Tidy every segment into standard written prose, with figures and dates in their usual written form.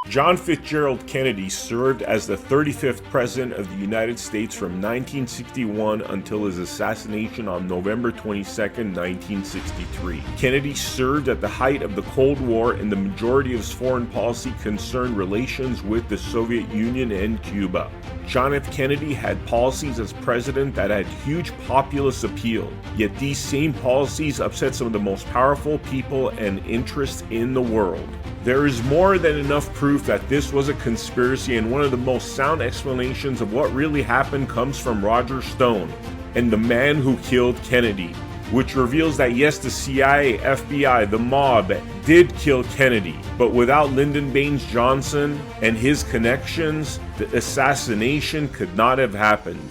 John Fitzgerald Kennedy served as the 35th President of the United States from 1961 until his assassination on November 22, 1963. Kennedy served at the height of the Cold War, and the majority of his foreign policy concerned relations with the Soviet Union and Cuba. John F. Kennedy had policies as president that had huge populist appeal, yet these same policies upset some of the most powerful people and interests in the world. There is more than enough proof that this was a conspiracy, and one of the most sound explanations of what really happened comes from Roger Stone and The Man Who Killed Kennedy, which reveals that yes, the CIA, FBI, the mob did kill Kennedy, but without Lyndon Baines Johnson and his connections, the assassination could not have happened.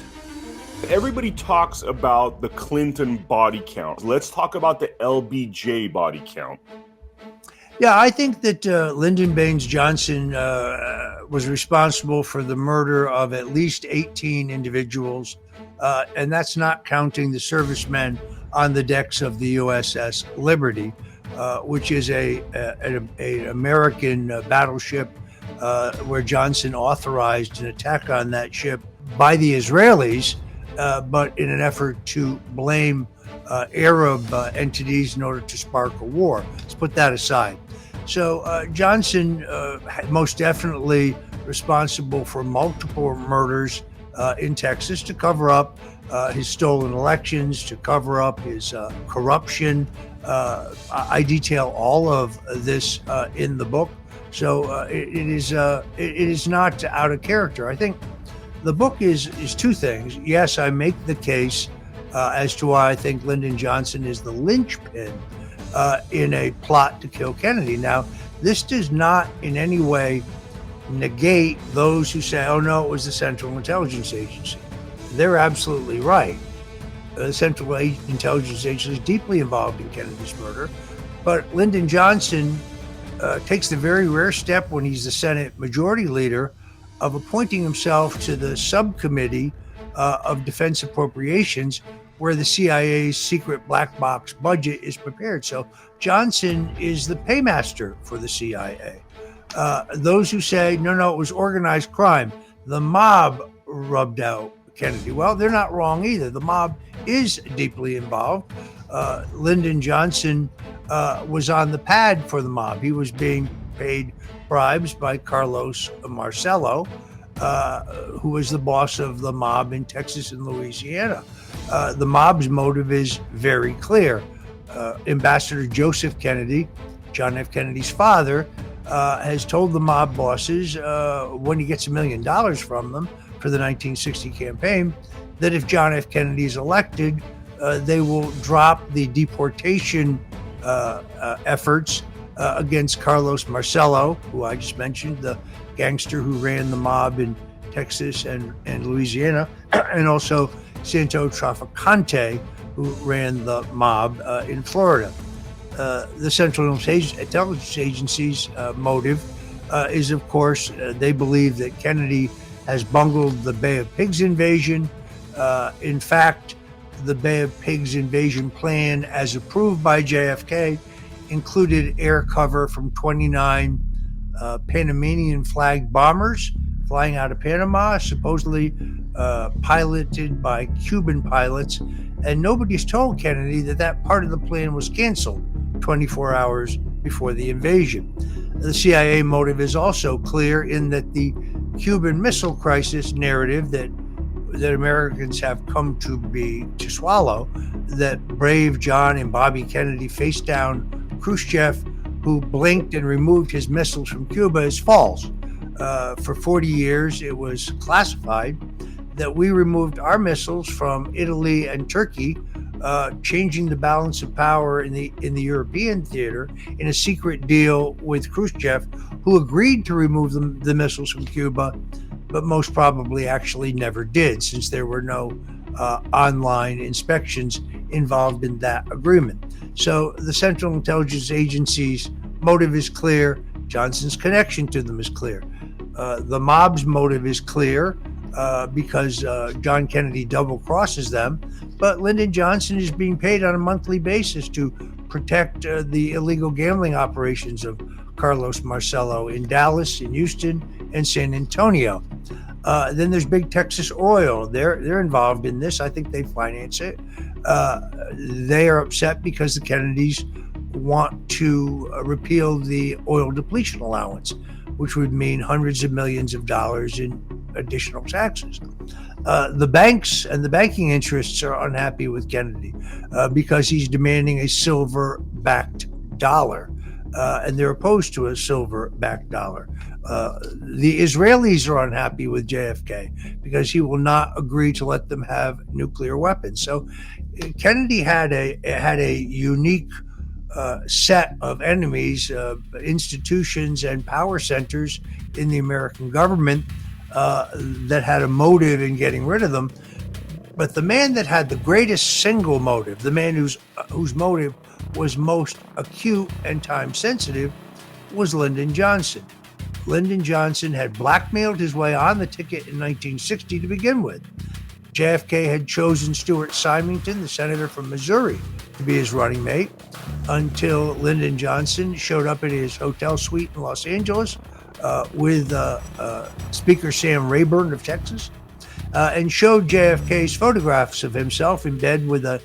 Everybody talks about the Clinton body count. Let's talk about the LBJ body count. Yeah, I think that Lyndon Baines Johnson was responsible for the murder of at least 18 individuals, and that's not counting the servicemen on the decks of the USS Liberty, which is an American battleship where Johnson authorized an attack on that ship by the Israelis, but in an effort to blame Arab entities in order to spark a war. Let's put that aside. So Johnson most definitely responsible for multiple murders in Texas to cover up his stolen elections, to cover up his corruption. I detail all of this in the book, so it is not out of character. I think the book is two things. Yes, I make the case as to why I think Lyndon Johnson is the linchpin in a plot to kill Kennedy. Now, this does not in any way negate those who say, oh no, it was the Central Intelligence Agency. They're absolutely right. The Central Intelligence Agency is deeply involved in Kennedy's murder, but Lyndon Johnson takes the very rare step when he's the Senate Majority Leader of appointing himself to the subcommittee of Defense Appropriations, where the CIA's secret black box budget is prepared. So Johnson is the paymaster for the CIA. Those who say, no, it was organized crime, the mob rubbed out Kennedy. Well, they're not wrong either. The mob is deeply involved. Lyndon Johnson was on the pad for the mob. He was being paid bribes by Carlos Marcello, who was the boss of the mob in Texas and Louisiana. The mob's motive is very clear. Ambassador Joseph Kennedy, John F. Kennedy's father, has told the mob bosses when he gets $1 million from them for the 1960 campaign, that if John F. Kennedy is elected, they will drop the deportation efforts against Carlos Marcello, who I just mentioned, the gangster who ran the mob in Texas and Louisiana, and also Santo Trafficante, who ran the mob in Florida. The Central Intelligence Agency's motive is, of course, they believe that Kennedy has bungled the Bay of Pigs invasion. In fact, the Bay of Pigs invasion plan, as approved by JFK, included air cover from 29 Panamanian flagged bombers flying out of Panama, supposedly piloted by Cuban pilots. And nobody's told Kennedy that part of the plan was canceled 24 hours before the invasion. The CIA motive is also clear in that the Cuban Missile Crisis narrative that Americans have come to swallow, that brave John and Bobby Kennedy faced down Khrushchev, who blinked and removed his missiles from Cuba, is false. For 40 years, it was classified that we removed our missiles from Italy and Turkey, changing the balance of power in the European theater in a secret deal with Khrushchev, who agreed to remove the missiles from Cuba, but most probably actually never did, since there were no online inspections involved in that agreement. So the Central Intelligence Agency's motive is clear. Johnson's connection to them is clear. The mob's motive is clear because John Kennedy double crosses them, but Lyndon Johnson is being paid on a monthly basis to protect the illegal gambling operations of Carlos Marcello in Dallas, in Houston, and San Antonio. Then there's Big Texas Oil. They're involved in this. I think they finance it. They are upset because the Kennedys want to repeal the oil depletion allowance, which would mean hundreds of millions of dollars in additional taxes. The banks and the banking interests are unhappy with Kennedy because he's demanding a silver-backed dollar, and they're opposed to a silver-backed dollar. The Israelis are unhappy with JFK because he will not agree to let them have nuclear weapons. So Kennedy had a unique set of enemies, institutions, and power centers in the American government that had a motive in getting rid of them. But the man that had the greatest single motive, the man whose motive was most acute and time sensitive, was Lyndon Johnson. Lyndon Johnson had blackmailed his way on the ticket in 1960 to begin with. JFK had chosen Stuart Symington, the senator from Missouri, to be his running mate until Lyndon Johnson showed up at his hotel suite in Los Angeles with Speaker Sam Rayburn of Texas and showed JFK's photographs of himself in bed with a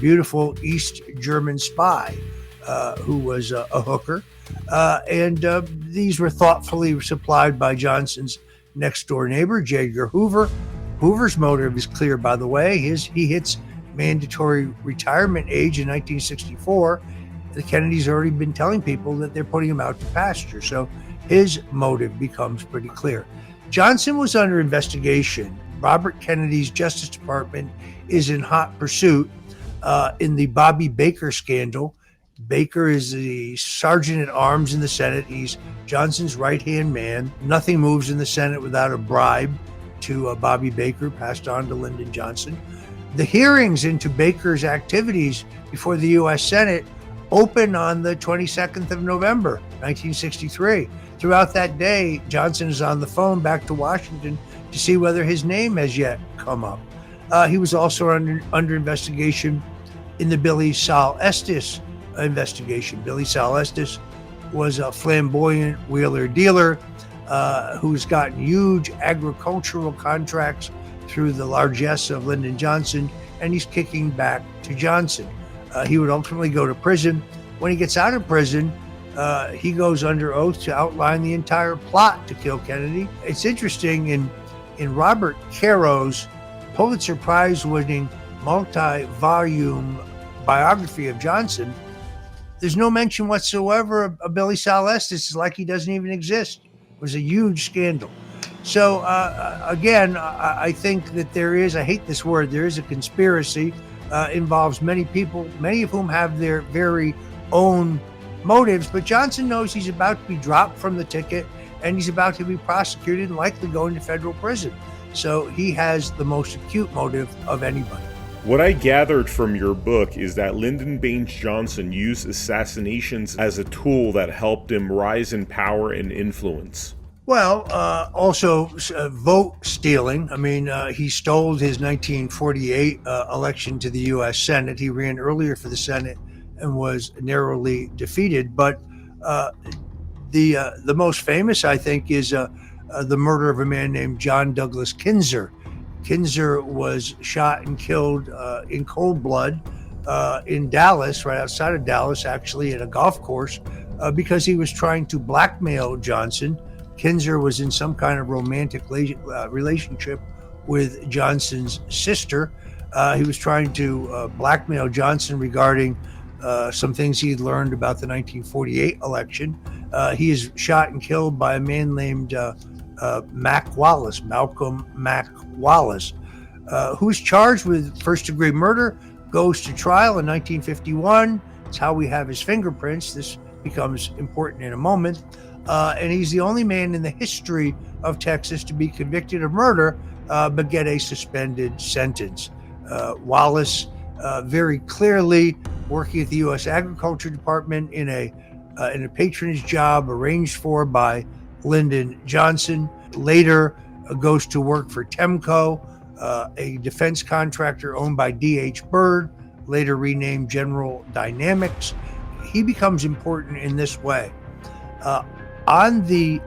beautiful East German spy who was a hooker. And these were thoughtfully supplied by Johnson's next door neighbor, J. Edgar Hoover. Hoover's motive is clear, by the way. He hits mandatory retirement age in 1964. The Kennedys already been telling people that they're putting him out to pasture. So his motive becomes pretty clear. Johnson was under investigation. Robert Kennedy's Justice Department is in hot pursuit in the Bobby Baker scandal. Baker is the sergeant at arms in the Senate. He's Johnson's right-hand man. Nothing moves in the Senate without a bribe to Bobby Baker, passed on to Lyndon Johnson. The hearings into Baker's activities before the U.S. Senate open on the 22nd of November, 1963. Throughout that day, Johnson is on the phone back to Washington to see whether his name has yet come up. He was also under investigation in the Billy Sol Estes investigation. Billy Sol Estes was a flamboyant wheeler-dealer who's gotten huge agricultural contracts through the largesse of Lyndon Johnson, and he's kicking back to Johnson. He would ultimately go to prison. When he gets out of prison, he goes under oath to outline the entire plot to kill Kennedy. It's interesting, in Robert Caro's Pulitzer Prize-winning multi-volume biography of Johnson, there's no mention whatsoever of Billy Sol Estes. It's like he doesn't even exist. It was a huge scandal. So again, I think that there is, I hate this word, there is a conspiracy, involves many people, many of whom have their very own motives, but Johnson knows he's about to be dropped from the ticket and he's about to be prosecuted and likely go into federal prison. So he has the most acute motive of anybody. What I gathered from your book is that Lyndon Baines Johnson used assassinations as a tool that helped him rise in power and influence. Well, also vote stealing. I mean, he stole his 1948 election to the U.S. Senate. He ran earlier for the Senate and was narrowly defeated. But the most famous, I think, is the murder of a man named John Douglas Kinzer. Kinzer was shot and killed in cold blood in Dallas, right outside of Dallas, actually, at a golf course, because he was trying to blackmail Johnson. Kinzer was in some kind of romantic relationship with Johnson's sister. He was trying to blackmail Johnson regarding some things he had learned about the 1948 election. He is shot and killed by a man named Malcolm Mac Wallace, who's charged with first-degree murder, goes to trial in 1951. It's how we have his fingerprints. This becomes important in a moment. And he's the only man in the history of Texas to be convicted of murder, but get a suspended sentence. Wallace very clearly working at the U.S. Agriculture Department in a patronage job arranged for by Lyndon Johnson. Later goes to work for Temco, a defense contractor owned by D.H. Byrd, later renamed General Dynamics. He becomes important in this way. On the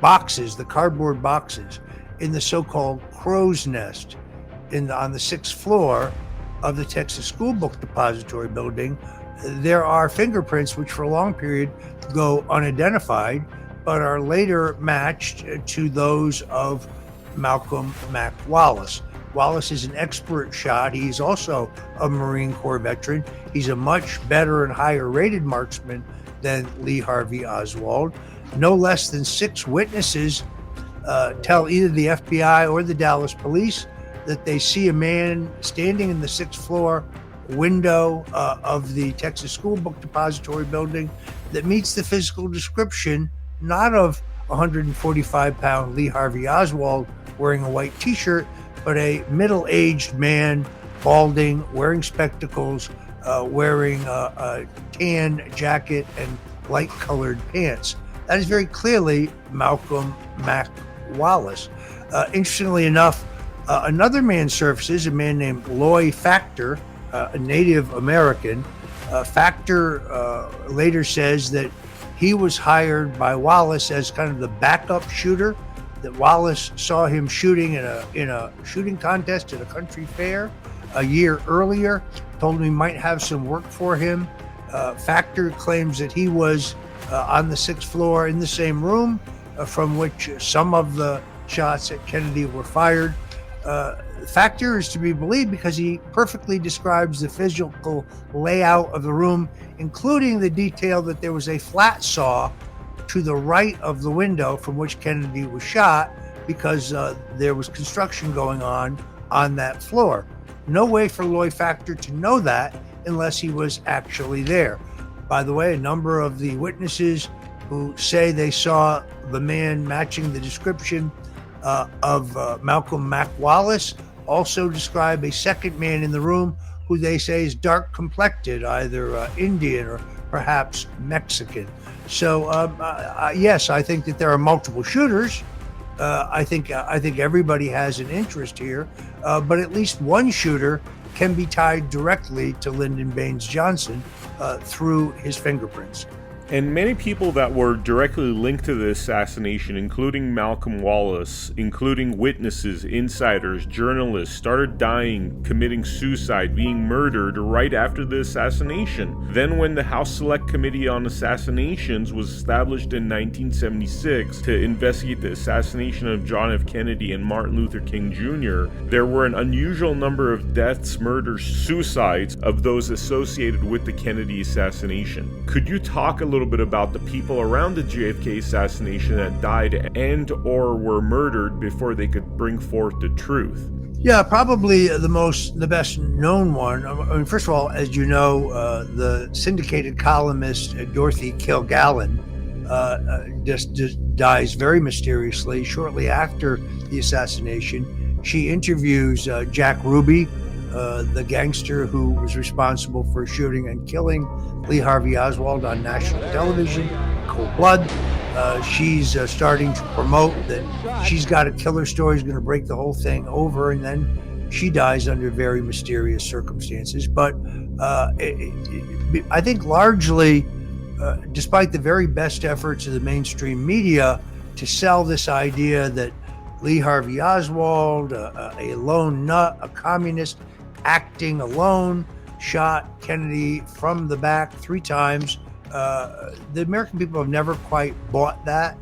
boxes, the cardboard boxes, in the so-called crow's nest on the 6th floor of the Texas School Book Depository building, there are fingerprints which for a long period go unidentified, but are later matched to those of Malcolm Mac Wallace. Wallace is an expert shot. He's also a Marine Corps veteran. He's a much better and higher rated marksman than Lee Harvey Oswald. No less than 6 witnesses tell either the FBI or the Dallas police that they see a man standing in the 6th floor window of the Texas School Book Depository building that meets the physical description, not of 145-pound Lee Harvey Oswald wearing a white t-shirt, but a middle-aged man, balding, wearing spectacles, wearing a tan jacket and light-colored pants. That is very clearly Malcolm Mac Wallace. Interestingly enough, another man surfaces, a man named Loy Factor, a Native American. Factor later says that he was hired by Wallace as kind of the backup shooter, that Wallace saw him shooting in a shooting contest at a country fair a year earlier, told him he might have some work for him. Factor claims that he was on the 6th floor in the same room from which some of the shots at Kennedy were fired. Factor is to be believed because he perfectly describes the physical layout of the room, including the detail that there was a flat saw to the right of the window from which Kennedy was shot, because there was construction going on that floor. No way for Loy Factor to know that unless he was actually there. By the way, a number of the witnesses who say they saw the man matching the description of Malcolm Mac Wallace also describe a second man in the room who they say is dark complected, either Indian or perhaps Mexican. So yes, I think that there are multiple shooters. I think everybody has an interest here, but at least one shooter can be tied directly to Lyndon Baines Johnson through his fingerprints. And many people that were directly linked to the assassination, including Malcolm Wallace, including witnesses, insiders, journalists, started dying, committing suicide, being murdered right after the assassination. Then when the House Select Committee on Assassinations was established in 1976 to investigate the assassination of John F. Kennedy and Martin Luther King Jr., there were an unusual number of deaths, murders, suicides of those associated with the Kennedy assassination. Could you talk a little bit about the people around the JFK assassination that died and or were murdered before they could bring forth the truth? Yeah, probably the best known one. I mean, first of all, as you know, the syndicated columnist Dorothy Kilgallen just dies very mysteriously shortly after the assassination. She interviews Jack Ruby, the gangster who was responsible for shooting and killing Lee Harvey Oswald on national television, cold blood. She's starting to promote that she's got a killer story, is going to break the whole thing over, and then she dies under very mysterious circumstances. But I think largely, despite the very best efforts of the mainstream media to sell this idea that Lee Harvey Oswald, a lone nut, a communist, acting alone, shot Kennedy from the back 3 times. The American people have never quite bought that.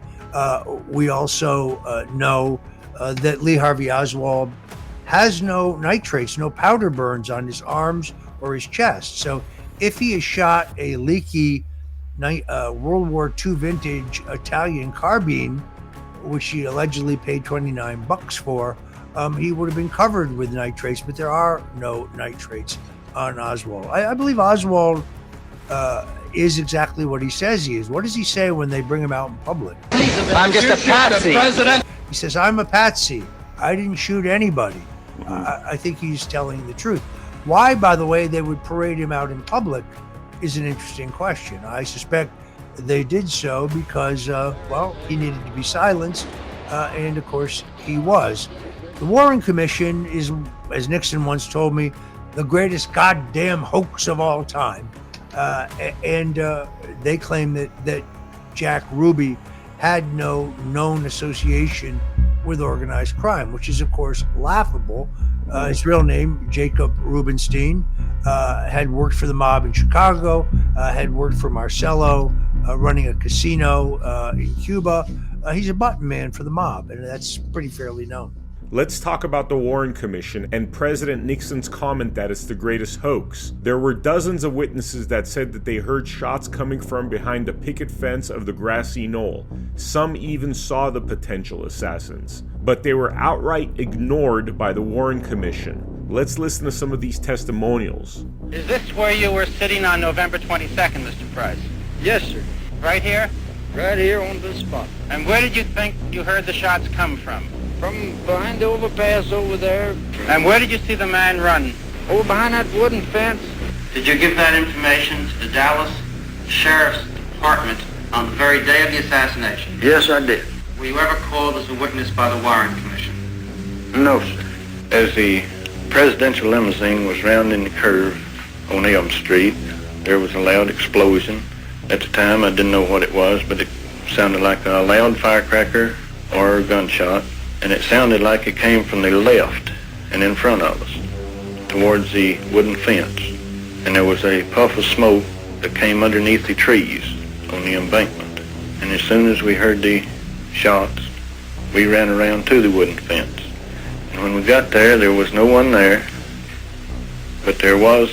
We also know that Lee Harvey Oswald has no nitrates, no powder burns on his arms or his chest. So if he has shot a leaky World War II vintage Italian carbine, which he allegedly paid $29 for, he would have been covered with nitrates, but there are no nitrates on Oswald. I believe Oswald is exactly what he says he is. What does he say when they bring him out in public? I'm just a patsy. He says, I'm a patsy. I didn't shoot anybody. I think he's telling the truth. Why, by the way, they would parade him out in public is an interesting question. I suspect they did so because, he needed to be silenced, and of course he was. The Warren Commission is, as Nixon once told me, the greatest goddamn hoax of all time. And they claim that Jack Ruby had no known association with organized crime, which is, of course, laughable. His real name, Jacob Rubenstein, had worked for the mob in Chicago, had worked for Marcello, running a casino in Cuba. He's a button man for the mob, and that's pretty fairly known. Let's talk about the Warren Commission and President Nixon's comment that it's the greatest hoax. There were dozens of witnesses that said that they heard shots coming from behind the picket fence of the grassy knoll. Some even saw the potential assassins, but they were outright ignored by the Warren Commission. Let's listen to some of these testimonials. Is this where you were sitting on November 22nd, Mr. Price? Yes, sir. Right here? Right here on this spot. And where did you think you heard the shots come from? From behind the overpass over there. And where did you see the man run? Over behind that wooden fence. Did you give that information to the Dallas Sheriff's Department on the very day of the assassination? Yes, I did. Were you ever called as a witness by the Warren Commission? No, sir. As the presidential limousine was rounding the curve on Elm Street, there was a loud explosion. At the time, I didn't know what it was, but it sounded like a loud firecracker or a gunshot, and it sounded like it came from the left and in front of us, towards the wooden fence. And there was a puff of smoke that came underneath the trees on the embankment. And as soon as we heard the shots, we ran around to the wooden fence. And when we got there, there was no one there, but there was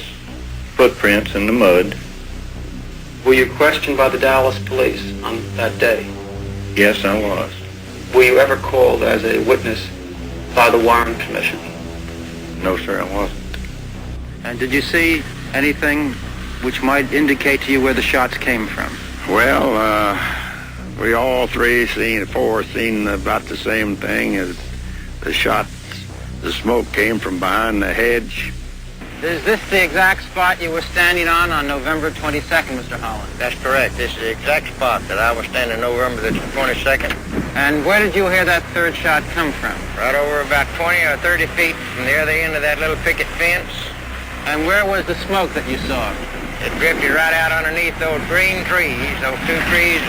footprints in the mud. Were you questioned by the Dallas police on that day? Yes, I was. Were you ever called as a witness by the Warren Commission? No, sir, I wasn't. And did you see anything which might indicate to you where the shots came from? Well, we all four seen about the same thing. As the shots, the smoke came from behind the hedge. Is this the exact spot you were standing on November 22nd, Mr. Holland? That's correct. This is the exact spot that I was standing November the 22nd. And where did you hear that third shot come from? Right over about 20 or 30 feet from the other end of that little picket fence. And where was the smoke that you saw? It drifted right out underneath those green trees, those two trees.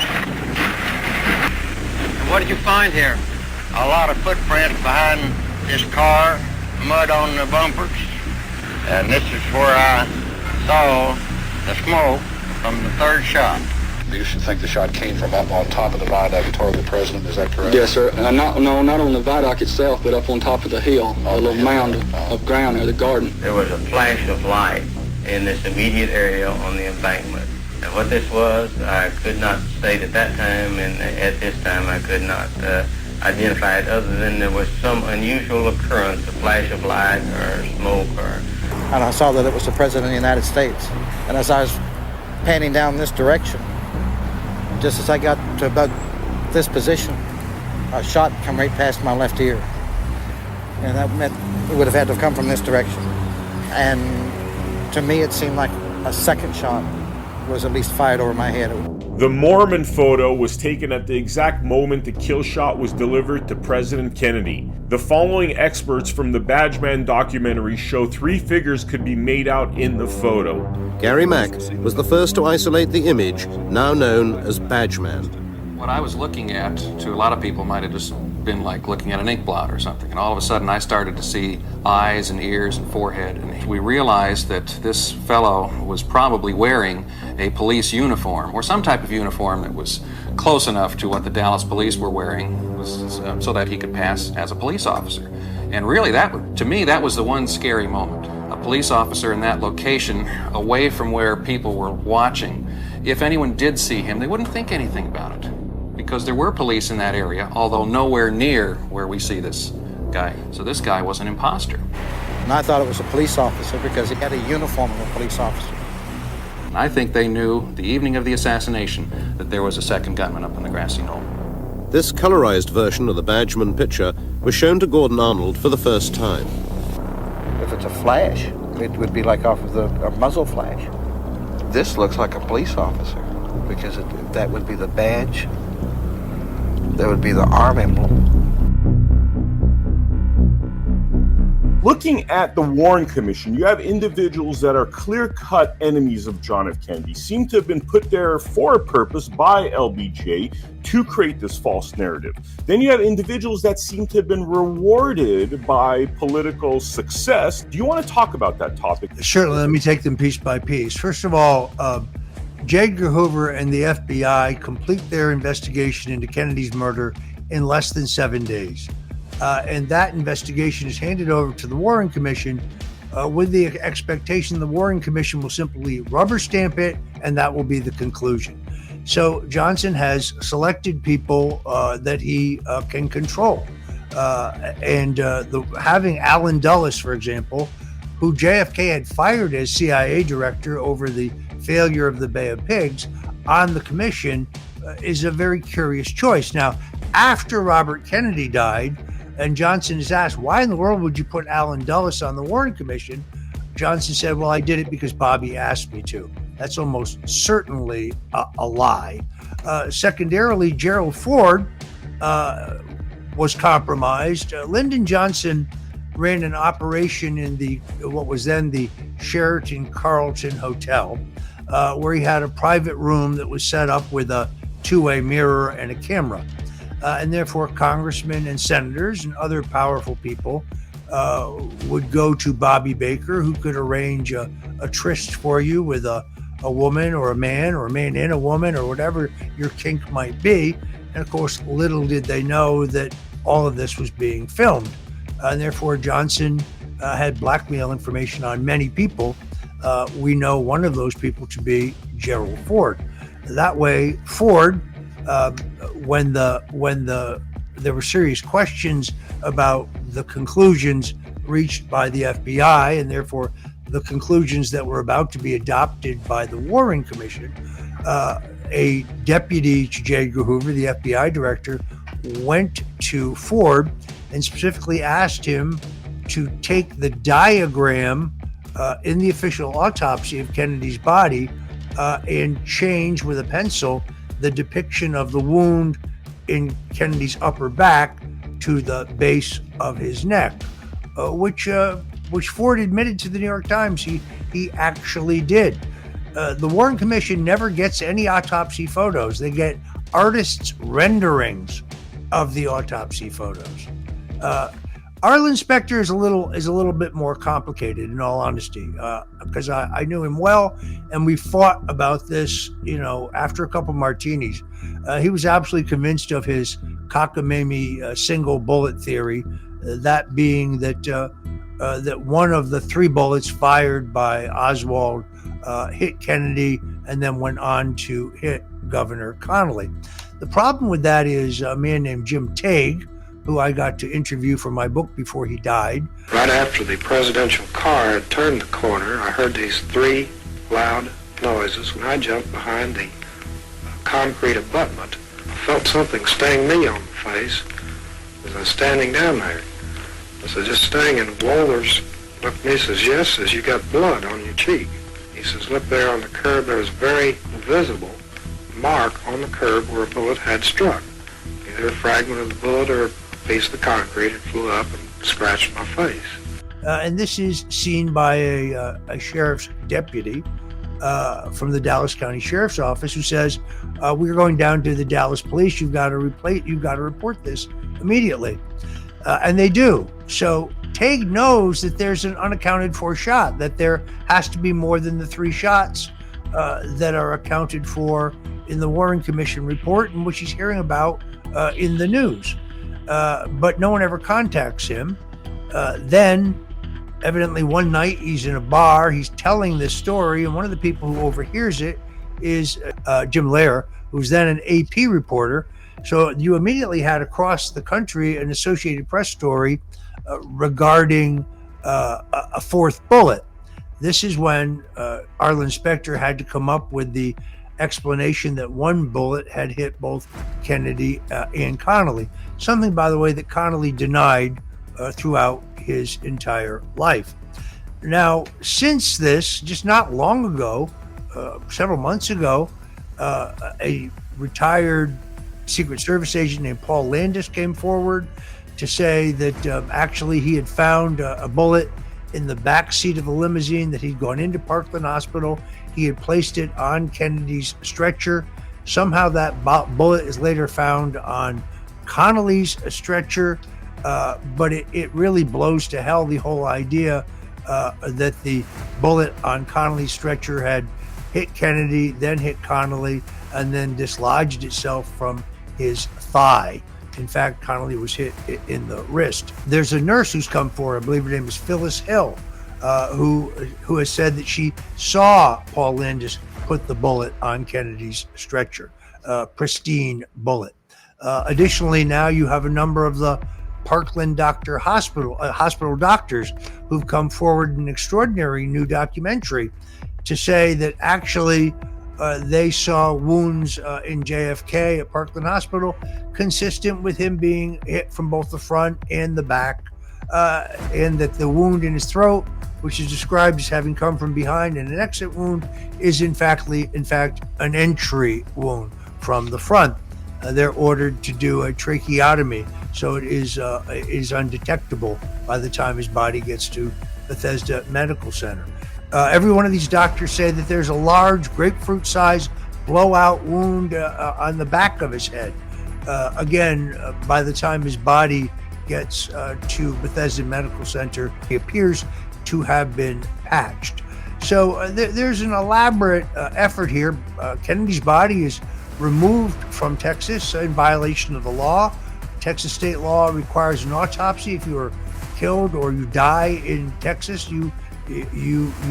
And what did you find here? A lot of footprints behind this car, mud on the bumpers. And this is where I saw the smoke from the third shot. You should think the shot came from up on top of the viaduct toward the president, is that correct? Yes, sir. Not on the viaduct itself, but up on top of the hill, a little mound of ground near the garden. There was a flash of light in this immediate area on the embankment. And what this was, I could not state at that time, and at this time I could not identify it, other than there was some unusual occurrence, a flash of light or smoke or... And I saw that it was the President of the United States. And as I was panning down this direction, just as I got to about this position, a shot come right past my left ear. And that meant it would have had to have come from this direction. And to me, it seemed like a second shot was at least fired over my head. The Mormon photo was taken at the exact moment the kill shot was delivered to President Kennedy. The following experts from the Badgeman documentary show three figures could be made out in the photo. Gary Mack was the first to isolate the image, now known as Badgeman. What I was looking at, to a lot of people, might have just been like looking at an ink blot or something. And all of a sudden I started to see eyes and ears and forehead. And we realized that this fellow was probably wearing a police uniform or some type of uniform that was close enough to what the Dallas police were wearing so that he could pass as a police officer. And really, to me, that was the one scary moment. A police officer in that location, away from where people were watching. If anyone did see him, they wouldn't think anything about it, because there were police in that area, although nowhere near where we see this guy. So this guy was an imposter. And I thought it was a police officer because he had a uniform of a police officer. And I think they knew the evening of the assassination that there was a second gunman up on the grassy knoll. This colorized version of the Badgeman picture was shown to Gordon Arnold for the first time. If it's a flash, it would be like off of a muzzle flash. This looks like a police officer because that would be the badge. That would be the arm emblem. Looking at the Warren Commission, you have individuals that are clear-cut enemies of John F. Kennedy, seem to have been put there for a purpose by LBJ to create this false narrative. Then you have individuals that seem to have been rewarded by political success. Do you want to talk about that topic? Certainly. Let me take them piece by piece. First of all, J. Edgar Hoover and the FBI complete their investigation into Kennedy's murder in less than 7 days. And that investigation is handed over to the Warren Commission with the expectation the Warren Commission will simply rubber stamp it, and that will be the conclusion. So Johnson has selected people that he can control. Having Allen Dulles, for example, who JFK had fired as CIA director over the failure of the Bay of Pigs, on the commission is a very curious choice. Now, after Robert Kennedy died, and Johnson is asked, why in the world would you put Allen Dulles on the Warren Commission? Johnson said, well, I did it because Bobby asked me to. That's almost certainly a lie. Secondarily, Gerald Ford was compromised. Lyndon Johnson ran an operation in what was then the Sheraton Carlton Hotel, where he had a private room that was set up with a two-way mirror and a camera. And therefore, congressmen and senators and other powerful people would go to Bobby Baker, who could arrange a tryst for you with a woman or a man and a woman or whatever your kink might be. And of course, little did they know that all of this was being filmed. And therefore, Johnson had blackmail information on many people. We know one of those people to be Gerald Ford. That way, Ford, when there were serious questions about the conclusions reached by the FBI, and therefore the conclusions that were about to be adopted by the Warren Commission, a deputy to J. Edgar Hoover, the FBI director, went to Ford and specifically asked him to take the diagram in the official autopsy of Kennedy's body and change with a pencil the depiction of the wound in Kennedy's upper back to the base of his neck, which Ford admitted to the New York Times he actually did. The Warren Commission never gets any autopsy photos. They get artists' renderings of the autopsy photos. Arlen Specter is a little bit more complicated, in all honesty, because I knew him well, and we fought about this, after a couple martinis. He was absolutely convinced of his cockamamie single bullet theory, that being that one of the three bullets fired by Oswald hit Kennedy and then went on to hit Governor Connally. The problem with that is a man named Jim Tague, who I got to interview for my book before he died. Right after the presidential car had turned the corner, I heard these three loud noises. When I jumped behind the concrete abutment, I felt something sting me on the face as I was standing down there. I said, just sting, and Walters looked at me and says, yes, says, you got blood on your cheek. He says, look there on the curb, there was a very visible mark on the curb where a bullet had struck. Either a fragment of the bullet or a piece of the concrete had flew up and scratched my face. And this is seen by a sheriff's deputy from the Dallas County Sheriff's Office, who says, we're going down to the Dallas police. You've got to report this immediately. And they do. So Tague knows that there's an unaccounted for shot, that there has to be more than the three shots that are accounted for in the Warren Commission report, and which he's hearing about in the news. But no one ever contacts him. Then, evidently one night he's in a bar, he's telling this story, and one of the people who overhears it is Jim Lehrer, who's then an AP reporter. So you immediately had across the country an Associated Press story regarding a fourth bullet. This is when Arlen Specter had to come up with the explanation that one bullet had hit both Kennedy and Connally, something, by the way, that Connally denied throughout his entire life. Now, since this, just not long ago, several months ago, a retired Secret Service agent named Paul Landis came forward to say that actually he had found a bullet in the back seat of a limousine that he'd gone into Parkland Hospital. He had placed it on Kennedy's stretcher. Somehow that bullet is later found on Connolly's stretcher, but it really blows to hell the whole idea that the bullet on Connolly's stretcher had hit Kennedy, then hit Connolly, and then dislodged itself from his thigh. In fact, Connolly was hit in the wrist. There's a nurse who's come forward, I believe her name is Phyllis Hill, who has said that she saw Paul Landis put the bullet on Kennedy's stretcher, pristine bullet. Additionally, now you have a number of the Parkland hospital doctors who've come forward in an extraordinary new documentary to say that actually they saw wounds in JFK at Parkland Hospital consistent with him being hit from both the front and the back, and that the wound in his throat, which is described as having come from behind and an exit wound, is in fact an entry wound from the front. They're ordered to do a tracheotomy, so it is undetectable by the time his body gets to Bethesda Medical Center. Every one of these doctors say that there's a large grapefruit-sized blowout wound on the back of his head. Again, by the time his body gets to Bethesda Medical Center, he appears to have been patched. So there's an elaborate effort here. Kennedy's body is removed from Texas in violation of the law. Texas state law requires an autopsy. If you are killed or you die in Texas, you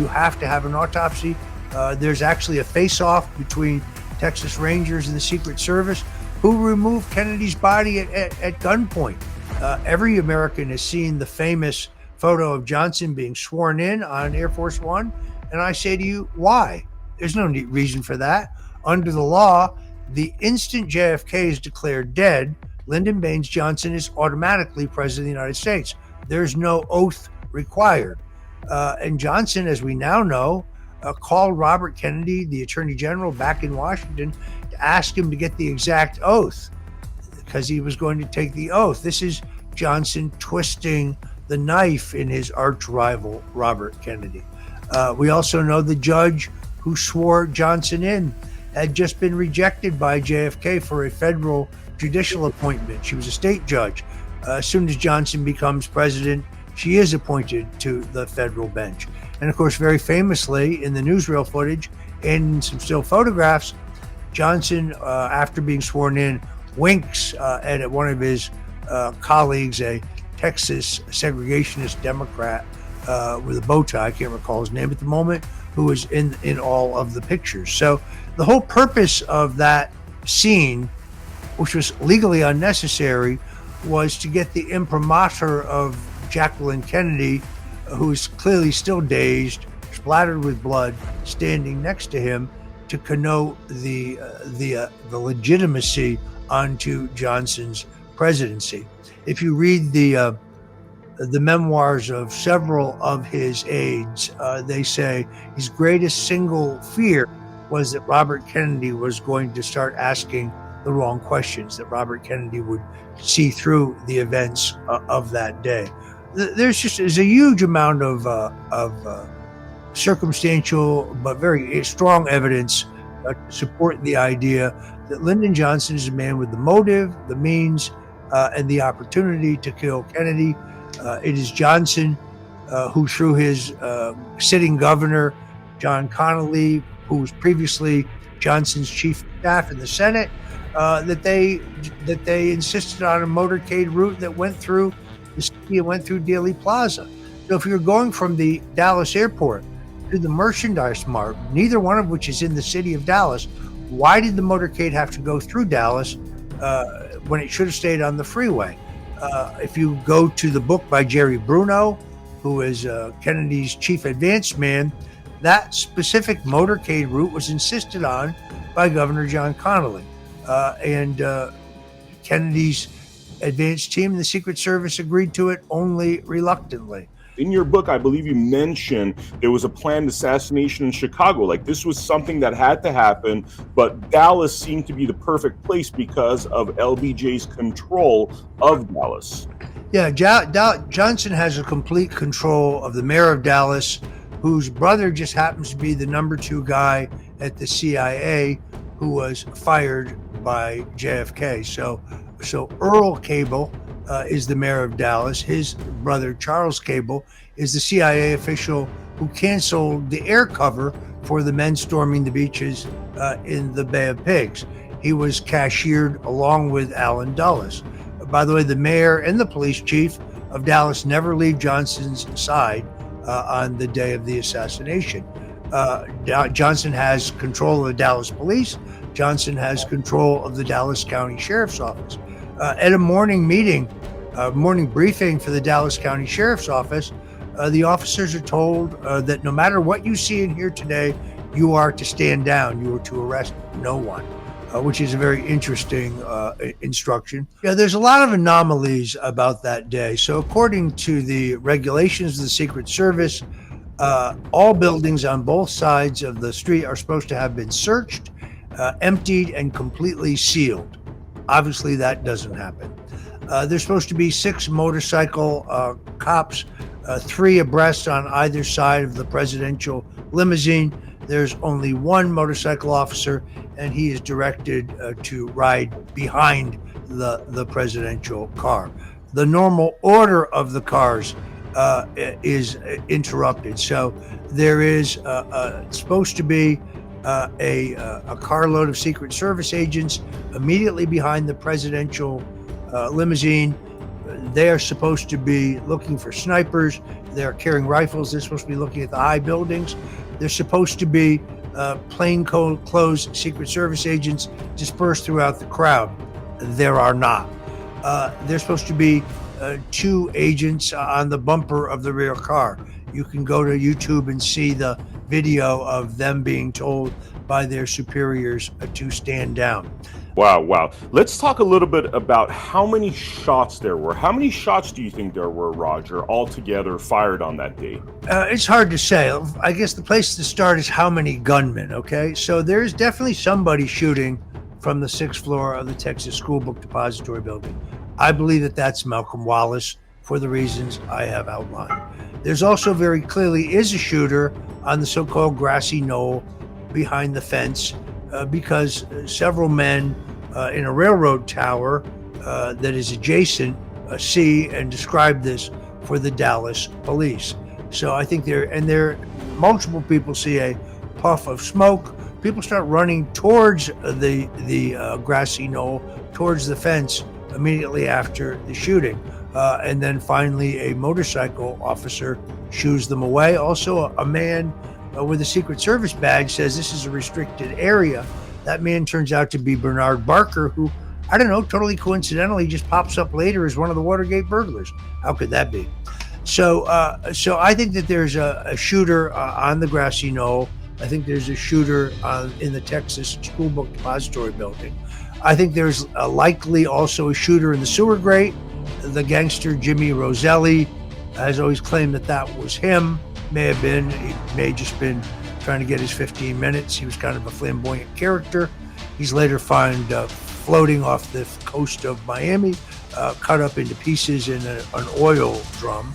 have to have an autopsy. There's actually a face-off between Texas Rangers and the Secret Service, who removed Kennedy's body at gunpoint. Every American has seen the famous photo of Johnson being sworn in on Air Force One, and I say to you, why? There's no reason for that. Under the law, the instant JFK is declared dead, Lyndon Baines Johnson is automatically President of the United States. There's no oath required. And Johnson, as we now know, called Robert Kennedy, the Attorney General back in Washington, to ask him to get the exact oath because he was going to take the oath. This is Johnson twisting the knife in his arch rival, Robert Kennedy. We also know the judge who swore Johnson in had just been rejected by JFK for a federal judicial appointment. She was a state judge. As soon as Johnson becomes president, she is appointed to the federal bench. And of course, very famously in the newsreel footage and in some still photographs, Johnson, after being sworn in, winks at one of his colleagues, a Texas segregationist Democrat with a bow tie, I can't recall his name at the moment, who was in all of the pictures. So the whole purpose of that scene, which was legally unnecessary, was to get the imprimatur of Jacqueline Kennedy, who's clearly still dazed, splattered with blood, standing next to him to connote the legitimacy onto Johnson's presidency. If you read the memoirs of several of his aides, they say his greatest single fear was that Robert Kennedy was going to start asking the wrong questions, that Robert Kennedy would see through the events of that day. There's a huge amount of circumstantial but very strong evidence to support the idea that Lyndon Johnson is a man with the motive, the means, and the opportunity to kill Kennedy. It is Johnson who, through his sitting governor, John Connolly, who was previously Johnson's chief of staff in the Senate, that they insisted on a motorcade route that went through the city and went through Dealey Plaza. So if you're going from the Dallas airport to the merchandise mart, neither one of which is in the city of Dallas, why did the motorcade have to go through Dallas when it should have stayed on the freeway? If you go to the book by Jerry Bruno, who is Kennedy's chief advance man, that specific motorcade route was insisted on by Governor John Connolly. And Kennedy's advance team and the Secret Service agreed to it only reluctantly. In your book, I believe you mentioned there was a planned assassination in Chicago. Like, this was something that had to happen, but Dallas seemed to be the perfect place because of LBJ's control of Dallas. Yeah, Johnson has a complete control of the mayor of Dallas, whose brother just happens to be the number 2 guy at the CIA who was fired by JFK. So Earl Cable is the mayor of Dallas. His brother, Charles Cable, is the CIA official who canceled the air cover for the men storming the beaches in the Bay of Pigs. He was cashiered along with Allen Dulles. By the way, the mayor and the police chief of Dallas never leave Johnson's side on the day of the assassination. Johnson has control of the Dallas police. Johnson has control of the Dallas County Sheriff's Office. At a morning meeting, morning briefing for the Dallas County Sheriff's Office, the officers are told that no matter what you see and hear today, you are to stand down. You are to arrest no one. Which is a very interesting instruction. Yeah, there's a lot of anomalies about that day. So according to the regulations of the Secret Service, all buildings on both sides of the street are supposed to have been searched, emptied, and completely sealed. Obviously, that doesn't happen. There's supposed to be 6 motorcycle cops, 3 abreast on either side of the presidential limousine. There's only 1 motorcycle officer, and he is directed to ride behind the presidential car. The normal order of the cars is interrupted. So there is supposed to be a carload of Secret Service agents immediately behind the presidential limousine. They are supposed to be looking for snipers. They're carrying rifles. They're supposed to be looking at the high buildings. They're supposed to be plainclothes Secret Service agents dispersed throughout the crowd. There are not. There's supposed to be 2 agents on the bumper of the rear car. You can go to YouTube and see the video of them being told by their superiors to stand down. Wow. Let's talk a little bit about how many shots there were. How many shots do you think there were, Roger, altogether fired on that day? It's hard to say. I guess the place to start is how many gunmen, okay? So there's definitely somebody shooting from the 6th floor of the Texas School Book Depository building. I believe that that's Malcolm Wallace for the reasons I have outlined. There's also very clearly is a shooter on the so-called grassy knoll behind the fence because several men in a railroad tower that is adjacent see and describe this for the Dallas police. So I think there multiple people see a puff of smoke. People start running towards the grassy knoll, towards the fence immediately after the shooting. And then finally a motorcycle officer shoos them away. Also a man with a Secret Service badge says this is a restricted area. That man turns out to be Bernard Barker, who, I don't know, totally coincidentally just pops up later as one of the Watergate burglars. How could that be? So I think that there's a shooter on the grassy knoll. I think there's a shooter in the Texas School Book Depository building. I think there's likely also a shooter in the sewer grate. The gangster Jimmy Roselli has always claimed that was him. May have been. He may have just been trying to get his 15 minutes. He was kind of a flamboyant character. He's later found floating off the coast of Miami, cut up into pieces in an oil drum.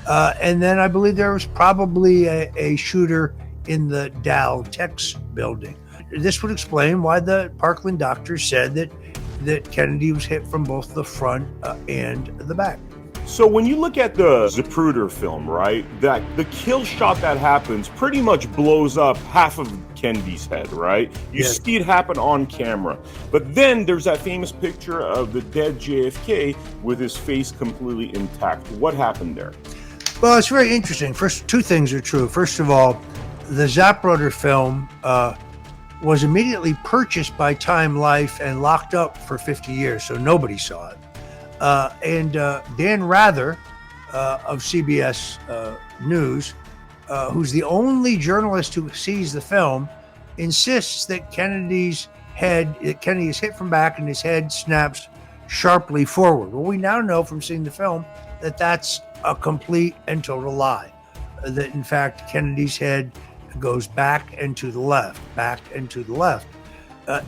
And then I believe there was probably a shooter in the Dow Tex building. This would explain why the Parkland doctors said that Kennedy was hit from both the front and the back. So when you look at the Zapruder film, right, that the kill shot that happens pretty much blows up half of Kennedy's head, right? You see it happen on camera. But then there's that famous picture of the dead JFK with his face completely intact. What happened there? Well, it's very interesting. First, 2 things are true. First of all, the Zapruder film was immediately purchased by Time Life and locked up for 50 years, so nobody saw it. And Dan Rather of CBS News, who's the only journalist who sees the film, insists that Kennedy is hit from back and his head snaps sharply forward. Well, we now know from seeing the film that that's a complete and total lie. That in fact Kennedy's head goes back and to the left, back and to the left.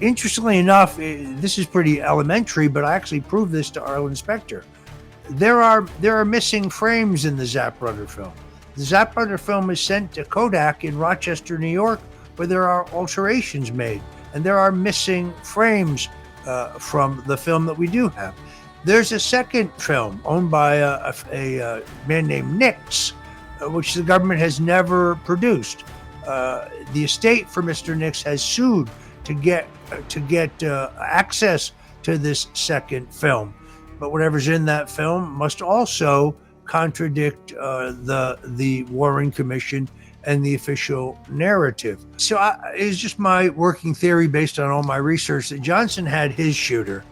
Interestingly enough, this is pretty elementary, but I actually proved this to Arlen Specter. There are missing frames in the Zapruder film. The Zapruder film is sent to Kodak in Rochester, New York, where there are alterations made, and there are missing frames from the film that we do have. There's a second film owned by a man named Nix, which the government has never produced. The estate for Mr. Nix has sued to get access to this second film, but whatever's in that film must also contradict the Warren Commission and the official narrative. So it's just my working theory based on all my research that Johnson had his shooter,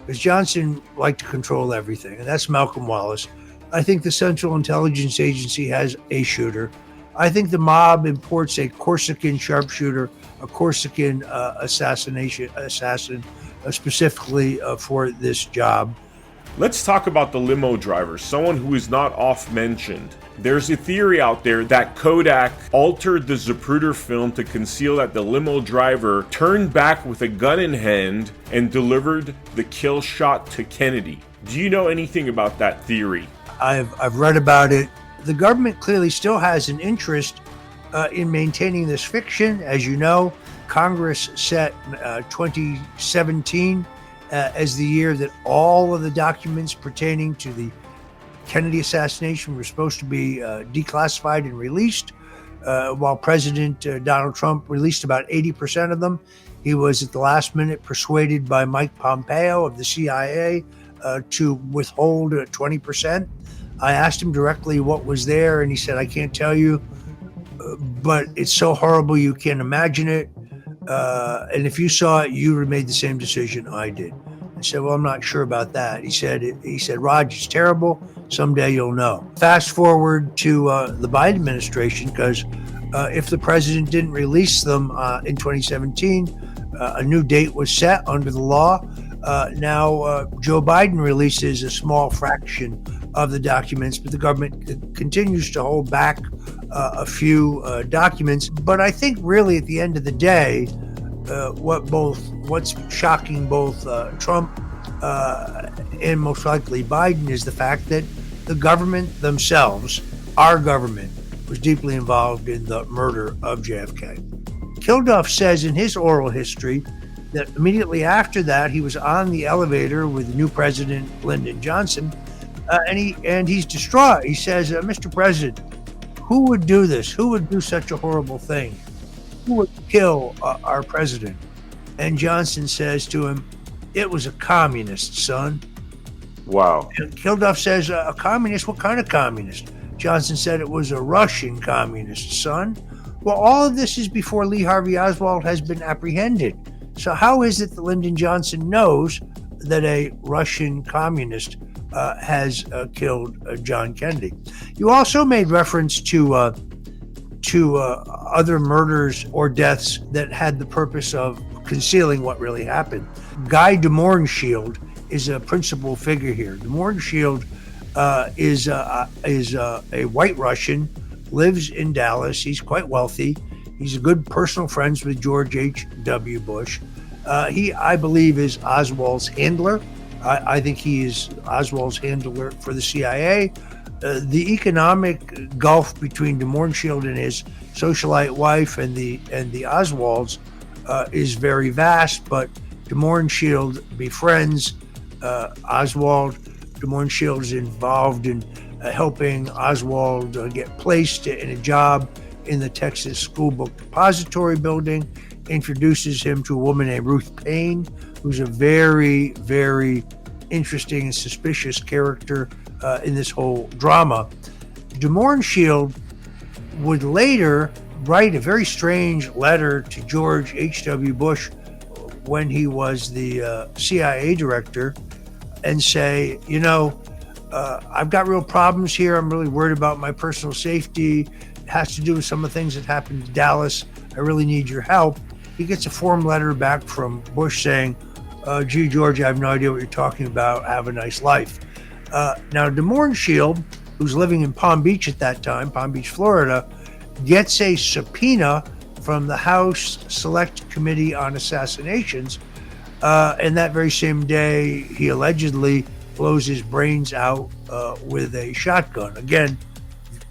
because Johnson liked to control everything, and that's Malcolm Wallace. I think the Central Intelligence Agency has a shooter. I think the mob imports a Corsican sharpshooter, a Corsican assassin specifically for this job. Let's talk about the limo driver, someone who is not oft mentioned. There's a theory out there that Kodak altered the Zapruder film to conceal that the limo driver turned back with a gun in hand and delivered the kill shot to Kennedy. Do you know anything about that theory? I've read about it. The government clearly still has an interest in maintaining this fiction. As you know, Congress set 2017 as the year that all of the documents pertaining to the Kennedy assassination were supposed to be declassified and released, while President Donald Trump released about 80% of them. He was at the last minute persuaded by Mike Pompeo of the CIA to withhold 20%. I asked him directly what was there, and he said, I can't tell you, but it's so horrible you can't imagine it. And if you saw it, you would have made the same decision I did. I said, well, I'm not sure about that. He said, Raj, it's terrible. Someday you'll know. Fast forward to the Biden administration, because if the president didn't release them in 2017, a new date was set under the law. Now Joe Biden releases a small fraction of the documents, but the government continues to hold back a few documents. But I think really at the end of the day, what's shocking both Trump and most likely Biden is the fact that the government themselves, our government, was deeply involved in the murder of JFK. Kilduff says in his oral history that immediately after that, he was on the elevator with the new president, Lyndon Johnson, and he's distraught. He says, Mr. President, who would do this? Who would do such a horrible thing? Who would kill our president? And Johnson says to him, it was a communist, son. Wow. And Kilduff says, a communist? What kind of communist? Johnson said it was a Russian communist, son. Well, all of this is before Lee Harvey Oswald has been apprehended. So how is it that Lyndon Johnson knows that a Russian communist has killed John Kennedy? You also made reference to other murders or deaths that had the purpose of concealing what really happened. Guy de Mohrenschildt is a principal figure here. De Mohrenschildt is a white Russian, lives in Dallas. He's quite wealthy. He's a good personal friends with George H.W. Bush. He, I believe, is Oswald's handler. I think he is Oswald's handler for the CIA. The economic gulf between de Mohrenschildt and his socialite wife and the Oswalds is very vast, but de Mohrenschildt befriends Oswald. De Mohrenschildt is involved in helping Oswald get placed in a job in the Texas School Book Depository building, introduces him to a woman named Ruth Payne, who's a very, very interesting and suspicious character in this drama. De Mohrenschildt would later write a very strange letter to George H.W. Bush when he was the CIA director and say, I've got real problems here. I'm really worried about my personal safety. It has to do with some of the things that happened in Dallas. I really need your help. He gets a form letter back from Bush saying, gee, George, I have no idea what you're talking about. Have a nice life. Now, de Mohrenschildt, who's living in Palm Beach at that time, Palm Beach, Florida, gets a subpoena from the House Select Committee on Assassinations. And that very same day, he allegedly blows his brains out with a shotgun. Again,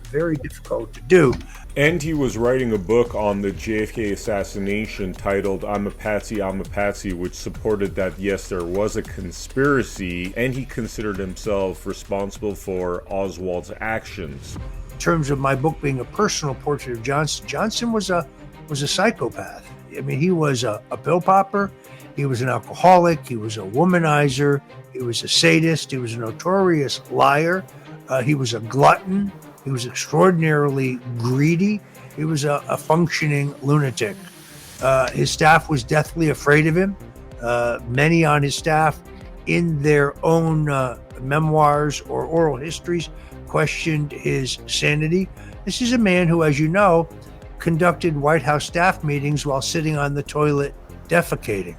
very difficult to do. And he was writing a book on the JFK assassination titled I'm a Patsy, which supported that, yes, there was a conspiracy, and he considered himself responsible for Oswald's actions. In terms of my book being a personal portrait of Johnson, Johnson was a psychopath. I mean, he was a pill popper, he was an alcoholic, he was a womanizer, he was a sadist, he was a notorious liar, he was a glutton, he was extraordinarily greedy, he was a functioning lunatic. His staff was deathly afraid of him. Many on his staff, in their own memoirs or oral histories, questioned his sanity. This is a man who, as you know, conducted White House staff meetings while sitting on the toilet defecating,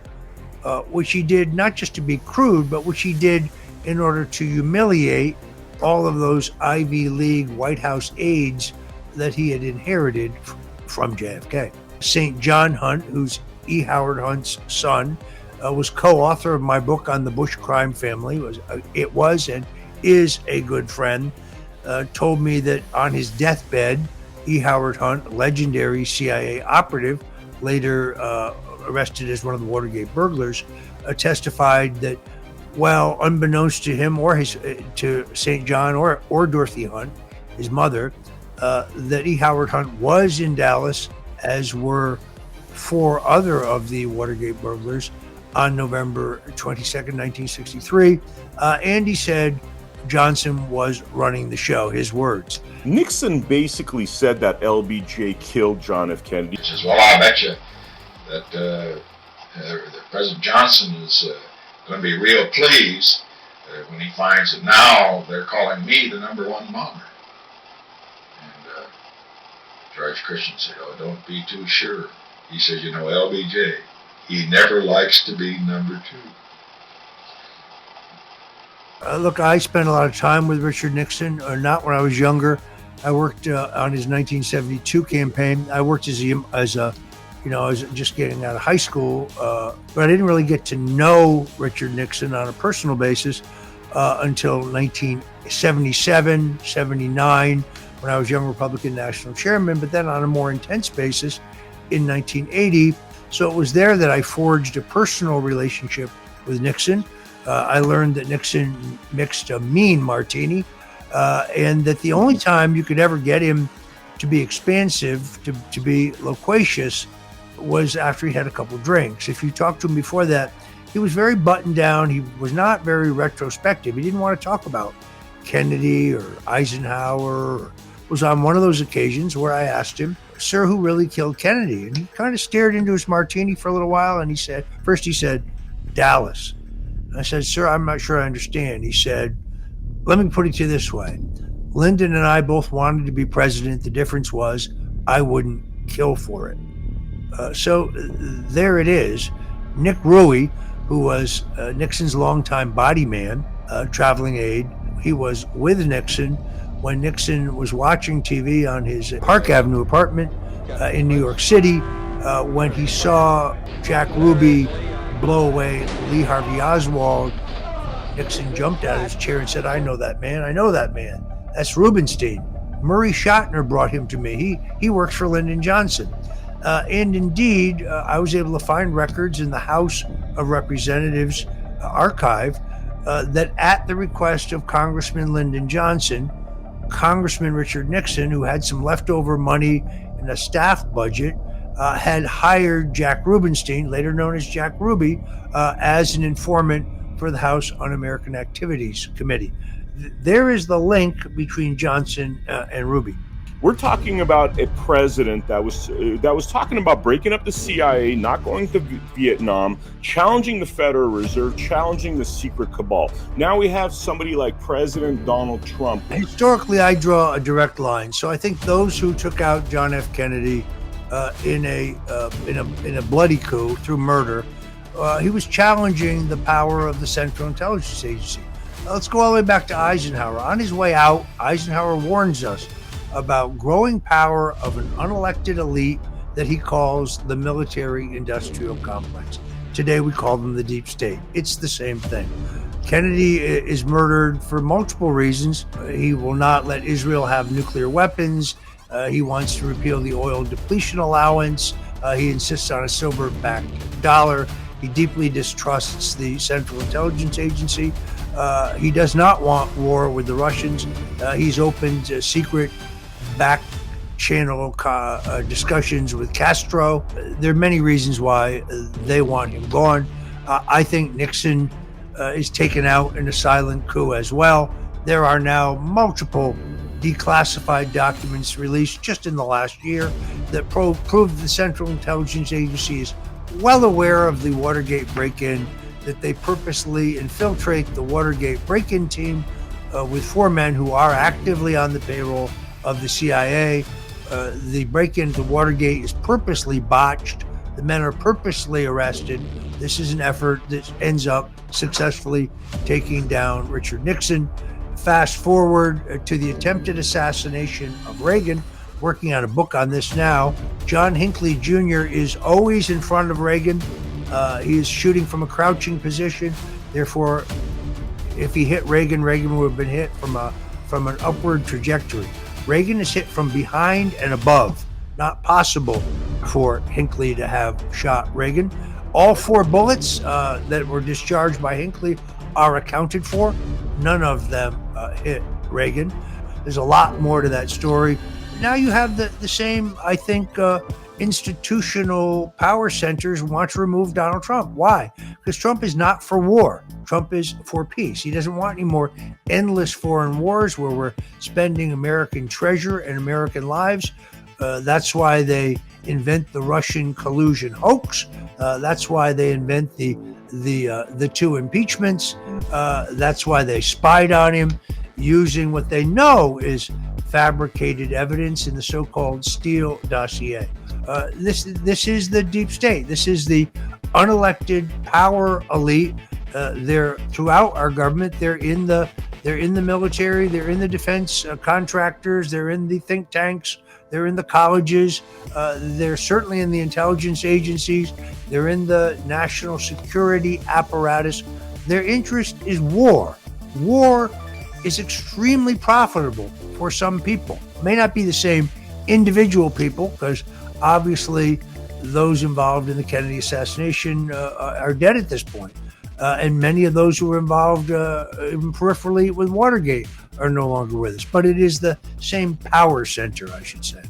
which he did not just to be crude, but which he did in order to humiliate all of those Ivy League White House aides that he had inherited from JFK. St. John Hunt, who's E. Howard Hunt's son, was co-author of my book on the Bush crime family, was and is a good friend, told me that on his deathbed, E. Howard Hunt, legendary CIA operative, later arrested as one of the Watergate burglars, testified that, well, unbeknownst to him or to St. John or Dorothy Hunt, his mother, that E. Howard Hunt was in Dallas, as were 4 other of the Watergate burglars, on November 22nd, 1963. And he said Johnson was running the show, his words. Nixon basically said that LBJ killed John F. Kennedy. He says, well, I bet you that President Johnson is going to be real pleased when he finds that now they're calling me the #1 bomber. And George Christian said, oh, don't be too sure. He says, you know, LBJ, he never likes to be #2. Look, I spent a lot of time with Richard Nixon, or not when I was younger. I worked on his 1972 campaign. I worked as just getting out of high school, but I didn't really get to know Richard Nixon on a personal basis until 1977, 79, when I was young Republican national chairman, but then on a more intense basis in 1980. So it was there that I forged a personal relationship with Nixon. I learned that Nixon mixed a mean martini, and that the only time you could ever get him to be expansive, to be loquacious, was after he had a couple drinks. If you talked to him before that, he was very buttoned down. He was not very retrospective. He didn't want to talk about Kennedy or Eisenhower. It was on one of those occasions where I asked him, sir, who really killed Kennedy? And he kind of stared into his martini for a little while, and he said, Dallas. And I said, sir, I'm not sure I understand. He said, let me put it to you this way. Lyndon and I both wanted to be president. The difference was I wouldn't kill for it. So there it is. Nick Ruey, who was Nixon's longtime body man, traveling aide, he was with Nixon when Nixon was watching TV on his Park Avenue apartment in New York City, when he saw Jack Ruby blow away Lee Harvey Oswald. Nixon jumped out of his chair and said, I know that man. That's Rubenstein. Murray Schotner brought him to me. He works for Lyndon Johnson. And indeed, I was able to find records in the House of Representatives archive that at the request of Congressman Lyndon Johnson, Congressman Richard Nixon, who had some leftover money in a staff budget, had hired Jack Rubenstein, later known as Jack Ruby, as an informant for the House Un-American Activities Committee. There is the link between Johnson and Ruby. We're talking about a president that was talking about breaking up the CIA, not going to Vietnam, challenging the Federal Reserve, challenging the secret cabal. Now we have somebody like President Donald Trump. Historically, I draw a direct line. So I think those who took out John F. Kennedy in a bloody coup through murder, he was challenging the power of the Central Intelligence Agency. Let's go all the way back to Eisenhower. On his way out, Eisenhower warns us about growing power of an unelected elite that he calls the military-industrial complex. Today we call them the deep state. It's the same thing. Kennedy is murdered for multiple reasons. He will not let Israel have nuclear weapons. He wants to repeal the oil depletion allowance. He insists on a silver-backed dollar. He deeply distrusts the Central Intelligence Agency. He does not want war with the Russians. He's opened secret back channel discussions with Castro. There are many reasons why they want him gone. I think Nixon is taken out in a silent coup as well. There are now multiple declassified documents released just in the last year that prove the Central Intelligence Agency is well aware of the Watergate break-in, that they purposely infiltrate the Watergate break-in team with 4 men who are actively on the payroll of the CIA. The break-in to Watergate is purposely botched. The men are purposely arrested. This is an effort that ends up successfully taking down Richard Nixon. Fast forward to the attempted assassination of Reagan, working on a book on this now. John Hinckley Jr. is always in front of Reagan. He is shooting from a crouching position. Therefore, if he hit Reagan, Reagan would have been hit from an upward trajectory. Reagan is hit from behind and above. Not possible for Hinckley to have shot Reagan. All 4 bullets that were discharged by Hinckley are accounted for. None of them hit Reagan. There's a lot more to that story. Now you have the same, I think, institutional power centers want to remove Donald Trump. Why? Because Trump is not for war. Trump is for peace. He doesn't want any more endless foreign wars where we're spending American treasure and American lives. That's why they invent the Russian collusion hoax. That's why they invent the 2 impeachments. That's why they spied on him using what they know is fabricated evidence in the so-called Steele dossier. This is the deep state. This is the unelected power elite. They're throughout our government. They're in the military. They're in the defense contractors. They're in the think tanks. They're in the colleges. They're certainly in the intelligence agencies. They're in the national security apparatus. Their interest is war. War is extremely profitable for some people. It may not be the same individual people, because obviously those involved in the Kennedy assassination are dead at this point. And many of those who were involved even peripherally with Watergate are no longer with us. But it is the same power center, I should say.